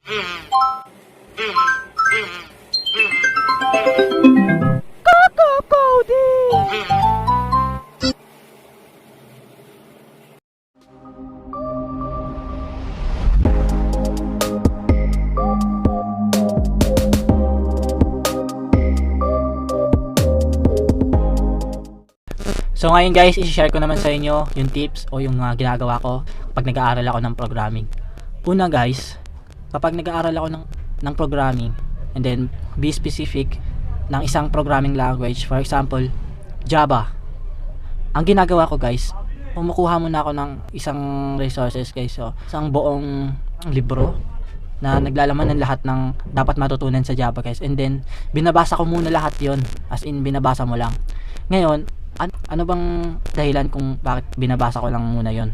So ngayon guys, i-share ko naman sa inyo yung tips o yung ginagawa ko kapag nag-aaral ako ng programming. Una guys, kapag nag-aaral ako ng programming, and then be specific ng isang programming language, for example, Java. Ang ginagawa ko guys, kumukuha muna ako ng isang resources guys. So, isang buong libro na naglalaman ng lahat ng dapat matutunan sa Java guys. And then, binabasa ko muna lahat yon, as in binabasa mo lang. Ngayon, ano bang dahilan kung bakit binabasa ko lang muna yon?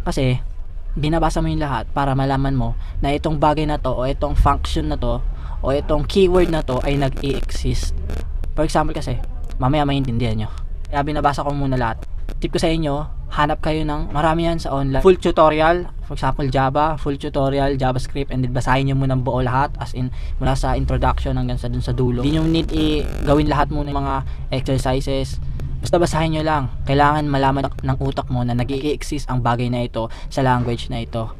Kasi binabasa mo yung lahat para malaman mo na itong bagay na to o itong function na to o itong keyword na to ay nag-i-exist. For example kasi, mamaya maintindihan nyo. Kaya binabasa ko muna lahat. Tip ko sa inyo, hanap kayo ng marami yan sa online. Full tutorial, for example Java, full tutorial, JavaScript, and then basahin nyo muna buo lahat, as in mula sa introduction hanggang sa dun sa dulo. Hindi nyo need gawin lahat muna yung mga exercises. Basta basahin nyo lang. Kailangan malaman ng utak mo na nag-i-exist ang bagay na ito sa language na ito.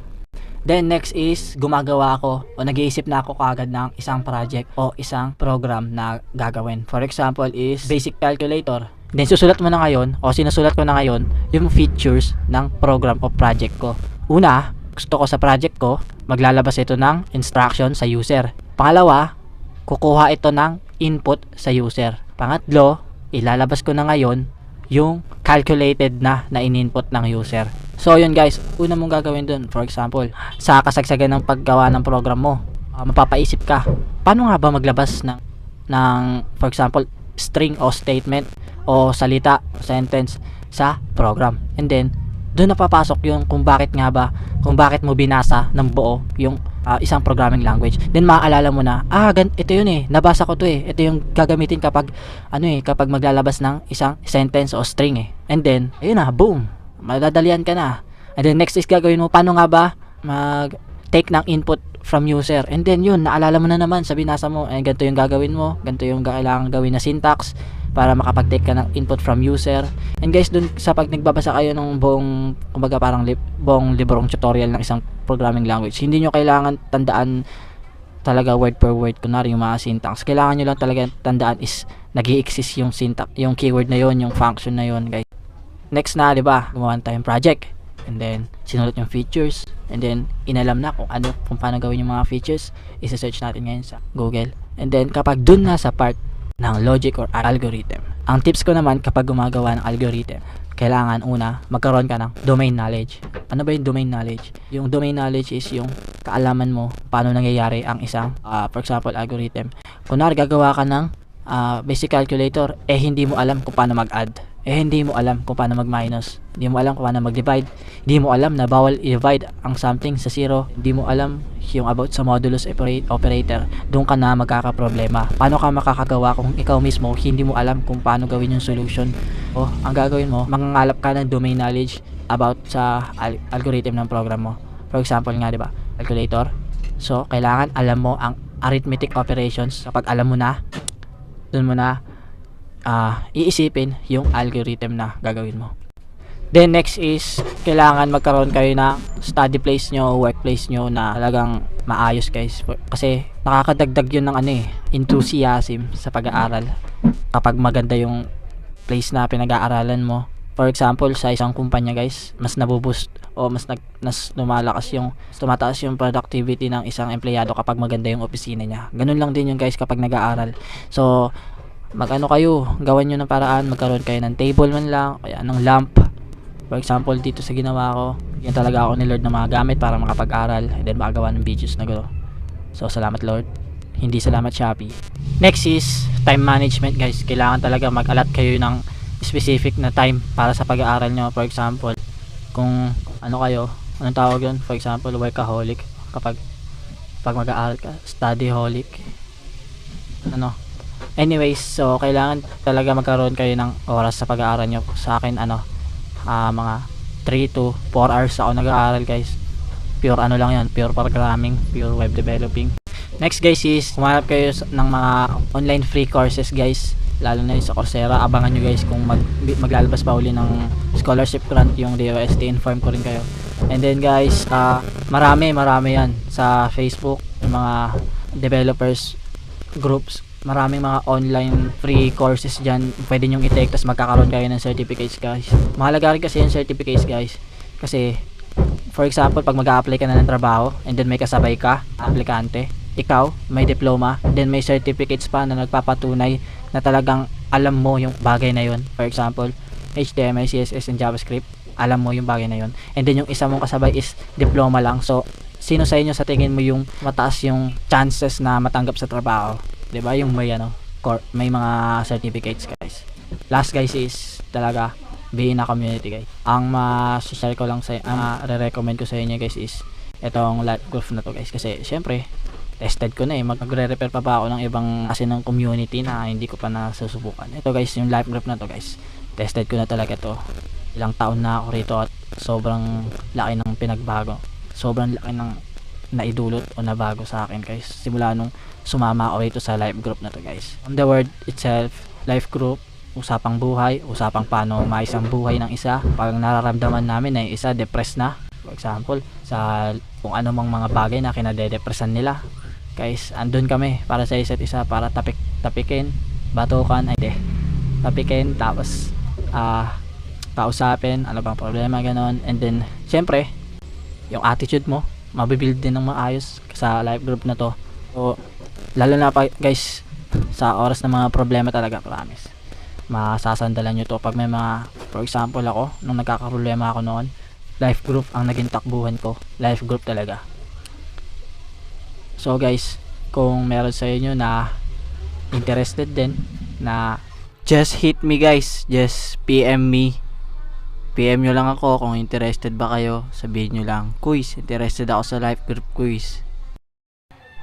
Then next is gumagawa ako o nag-iisip na ako kaagad ng isang project o isang program na gagawin. For example is basic calculator. Then susulat mo na ngayon o sinusulat ko na ngayon yung features ng program o project ko. Una, gusto ko sa project ko maglalabas ito ng instruction sa user. Pangalawa, kukuha ito ng input sa user. Pangatlo, ilalabas ko na ngayon yung calculated na in-input ng user. So yun guys, una mong gagawin dun, for example, sa kasagsagan ng paggawa ng program mo, mapapaisip ka, paano nga ba maglabas ng for example, string o statement o salita, sentence sa program. And then, doon napapasok yung kung bakit mo binasa ng buo yung isang programming language. Then maaalala mo na, ito yun nabasa ko to ito yung gagamitin kapag kapag maglalabas ng isang sentence o string And then, ayun na, boom, madadalian ka na. And then next is gagawin mo, paano nga ba mag-take ng input from user. And then yun, naalala mo na naman sa binasa mo, ganito yung gagawin mo, ganito yung kailangan gawin na syntax para makapag-take ka ng input from user. And guys, dun sa pag nagbabasa kayo ng buong, kumbaga parang buong librong tutorial ng isang programming language, hindi nyo kailangan tandaan talaga word per word, kunwari yung mga syntax. Kailangan nyo lang talaga tandaan is nag-i-exist yung syntax, yung keyword na yon, yung function na yon guys. Next na, diba, gumawa tayong project. And then, sinulat yung features. And then, inalam na kung paano gawin yung mga features. Isa-search natin ngayon sa Google. And then, kapag dun na sa part ng logic or algorithm, ang tips ko naman kapag gumagawa ng algorithm, kailangan una, magkaroon ka ng domain knowledge. Ano ba yung domain knowledge? Yung domain knowledge is yung kaalaman mo paano nangyayari ang isang, for example, algorithm. Kunwari, gagawa ka ng basic calculator, hindi mo alam kung paano mag-add. Hindi mo alam kung paano mag-minus. Hindi mo alam kung paano mag-divide. Hindi mo alam na bawal i-divide ang something sa zero. Hindi mo alam yung about sa modulus operator. Doon ka na magkakaproblema. Paano ka makakagawa kung ikaw mismo hindi mo alam kung paano gawin yung solution? Ang gagawin mo, mangangalap ka ng domain knowledge about sa algorithm ng program mo. For example nga, diba? Calculator. So, kailangan alam mo ang arithmetic operations. Kapag alam mo na, doon mo na iisipin yung algorithm na gagawin mo. Then next is kailangan magkaroon kayo na study place nyo, workplace nyo na talagang maayos guys, kasi nakakadagdag yun ng enthusiasm sa pag-aaral kapag maganda yung place na pinag-aaralan mo. For example, sa isang kumpanya guys, mas nabuboost o mas tumataas yung productivity ng isang empleyado kapag maganda yung opisina niya. Ganun lang din yung guys kapag nag-aaral. So kayo, gawan nyo ng paraan, magkaroon kayo ng table man lang, kaya ng lamp. For example, dito sa ginawa ko, yan talaga ako ni Lord na mga gamit para makapag-aral and then makagawa ng videos na gano'n. So, salamat Lord. Hindi salamat Shopee. Next is time management guys. Kailangan talaga mag-allot kayo ng specific na time para sa pag-aaral nyo. For example, kung anong tawag yun? For example, workaholic. Kapag mag-aaral ka, studyholic. Anyways, so kailangan talaga magkaroon kayo ng oras sa pag-aaral nyo. Sa akin mga 3 to 4 hours ako nag-aaral guys. pure ano lang yan, pure programming, pure web developing. Next guys is humanap kayo ng mga online free courses guys, lalo na yung sa Coursera. Abangan nyo guys kung maglalabas pa uli ng scholarship grant yung DOST, inform ko rin kayo. And then guys, marami yan sa Facebook, yung mga developers groups, maraming mga online free courses dyan, pwede nyong i-take, tapos magkakaroon kayo ng certificates guys. Mahalaga rin kasi yung certificates guys, kasi for example, pag mag-a-apply ka na ng trabaho and then may kasabay ka, aplikante, ikaw, may diploma, then may certificates pa na nagpapatunay na talagang alam mo yung bagay na yun. For example, HTML, CSS, and JavaScript, alam mo yung bagay na yun. And then yung isa mong kasabay is diploma lang. So, sino sa inyo sa tingin mo yung mataas yung chances na matanggap sa trabaho? 'Di ba? Yung may may mga certificates guys. Last guys is talaga being a community guys. Ang ma-share ko lang sa re-recommend ko sa inyo guys is itong live group na to guys, kasi syempre tested ko na magre-refer pa ba ako ng ibang kasi ng community na hindi ko pa nasusubukan. Ito guys, yung live group na to guys, tested ko na talaga to. Ilang taon na ako rito at sobrang laki ng pinagbago, sobrang laki ng naidulot o nabago sa akin guys, simula nung sumama ako rito sa live group na to guys. On the word itself, live group, usapang buhay, usapang paano maisang buhay ng isa. Pag nararamdaman namin na yung isa depressed na, for example, sa kung ano mang mga bagay na kinadedepressan nila guys, andun kami para sa isa't isa, para tapikin, batukan, tapikin, tapos kausapin, ano bang problema, ganon. And then, syempre, yung attitude mo, mabibuild din ng maayos sa live group na to. So, lalo na pa guys, sa oras ng mga problema talaga, promise, masasandalan nyo to. Pag may mga, for example ako, nung nagkakaproblema ako noon, live group ang naging takbuhan ko. Live group talaga. So guys, kung meron sa inyo na interested din na, just hit me guys, just PM me. PM nyo lang ako kung interested ba kayo. Sabihin nyo lang, quiz, interested ako sa live group quiz.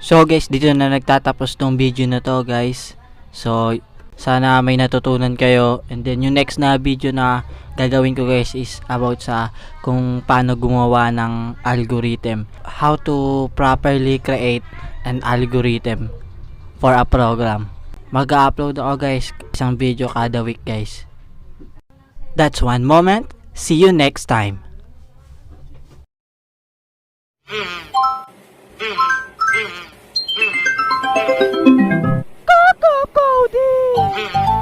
So guys, dito na nagtatapos tong video na to guys. So sana may natutunan kayo. And then yung next na video na gagawin ko guys is about sa kung paano gumawa ng algorithm, how to properly create an algorithm for a program. Mag-upload ako guys isang video kada week guys. That's one moment. See you next time. Coco Cody!